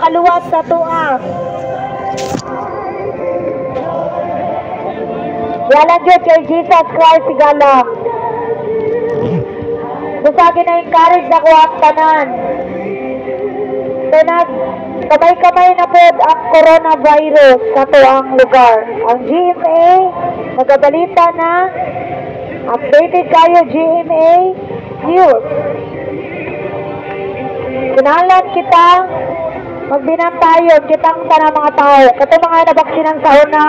makaluwas sa tuwa. Yalan dyan kay Jesus Christ sigala. Busagin na encourage na ko ang tanan. Kaya kamay-kamay na po ang coronavirus sa tuang lugar. Ang GMA, nagabalita na, updated kayo GMA News. Kinalan kita, magbinantayon kitang tanang mga tao. Kato mga nabaksinan sa una,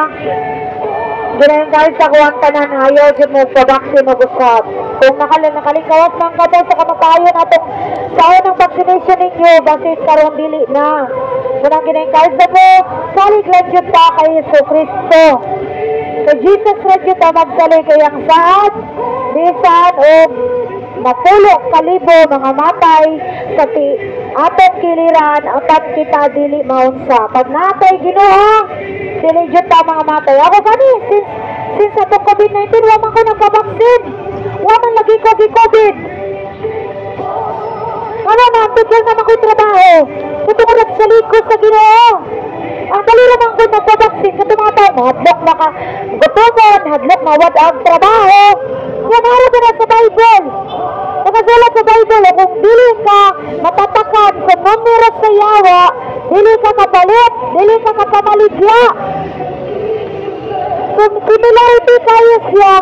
ginayang sa kuwang tanan, ayaw dyan mo pabaksin o gusap. Kung nakalingkawas ng kamo sa kamatayon atong sa unang vaccination ninyo, basit karong dili na. Munang ginayang na mo, salig lang dyan pa kay Yesu Cristo. Kay Jesus lang dyan pa magsalig kayang saad, bisan o napulo kalibo mga matay sa atong kiliran apat kita dili maunsa. Pag natay Ginoo, dili jud ta mga matay. Ako gani since atong COVID-19 wa man ko nagka-vaccine. Wa man lagi ko gi-COVID. Ano na, tigil na mako'y trabaho. Ito mo nagsalig ko sa Ginoo. Ang dali naman ko nagpa-vaccine sa mga tao. Hadlok na ka gutomon, hadlok na wad ang trabaho. Yan harap na sa Bible. Nakasulat sa Bible, kung dili ka matatakan sa numero sa yawa, dili ka kapalit, dili ka kapamaligya. So, similarity kayo siya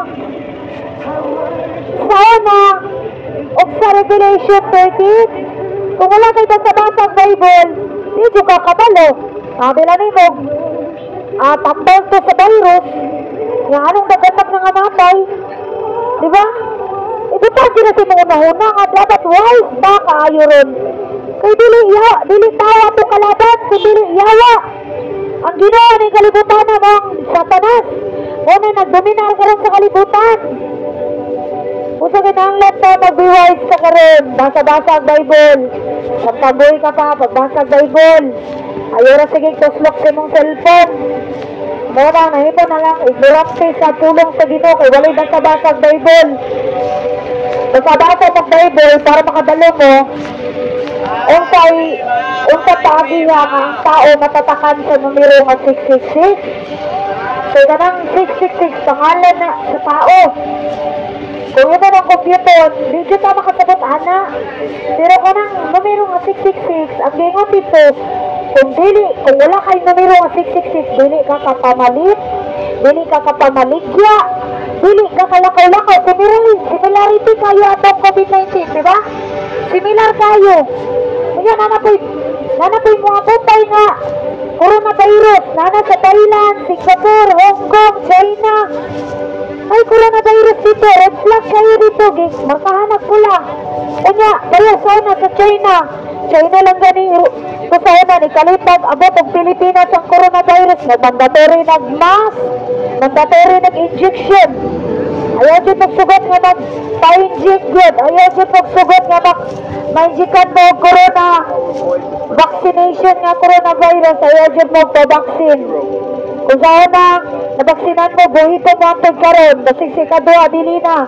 sa una o sa Revelation 13. Kung wala kayo basa-basa ang Bible, hindi ka kabalo. Sabi lang mo, tambal to sa virus, yung anong naganak ng amatay, di ba? Ibutan din natin mga una nga dapat wise ba kaayo ron. Kay dili tawa to kalaban, kay dili yawa. Ang ginawa ng kalibutan na mong Satanas, kung may nagdominar ka rin sa kalibutan. Kung sa kinahanglan to, mag-wise ka ka rin. Basa-basa ang Bible. Pagtaboy ka pa, pagbasa ang Bible. Ayora sige, tuslok sa mong cellphone. Muna, nahito na lang, ignorante sa tulong sa Ginoo kay walay basa-basa ang Bible. Basa-basa ang Bible para makadalo mo, unsa taagiha nga ang tao matatakan sa numero nga 666. Kaya ganang 666, pangalan na sa tao. Kung yun na ng computer, di dyan ta makasabot, ana. Pero kanang numero nga 666, ang gingon dito, kung wala kayo numero nga 666, dili ka kapamalit, dili ka kapamaligya, dili ka kalakaw-lakaw. Similarity kayo atong COVID-19, di ba? Similar kayo. Kaya nanapoy mga putay nga coronavirus, nana sa Thailand, Singapore, Hong Kong, China. Ay, coronavirus dito, red flag kayo dito, makahanap ko lang. Kanya, kaya sana sa China lang gani, kusana ni Kalipag, abot ang Pilipinas ang coronavirus, mandatory nag-mask, mandatory nag-injection. Ayaw dyan magsugot nga mag-pa-inject good, ayaw dyan magsugot nga ma-injikan mo corona vaccination nga coronavirus, ayaw dyan magpa-vaccine. Kung saan na nabaksinan mo, buhito mo ang pagkaroon, basig si kadua, dili na.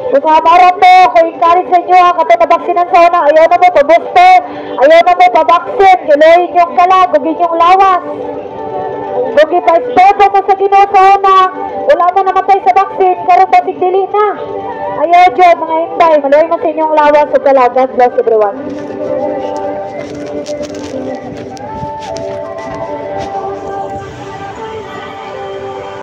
Kung saan maram mo, kung encourage sa inyo, kato nabaksinan sa una, ayaw na mo pa-booster, ayaw na mo pa-vaccine, kiloyin yung kalag, gugin yung lawas. Kung ipa-esposo mo sa Ginoo sa una, wala mo namatay sa vaccine, karoon basig dili na. Ayaw dyan, mga hintay, maluhay mo sa inyong lawas o kalag. God bless everyone.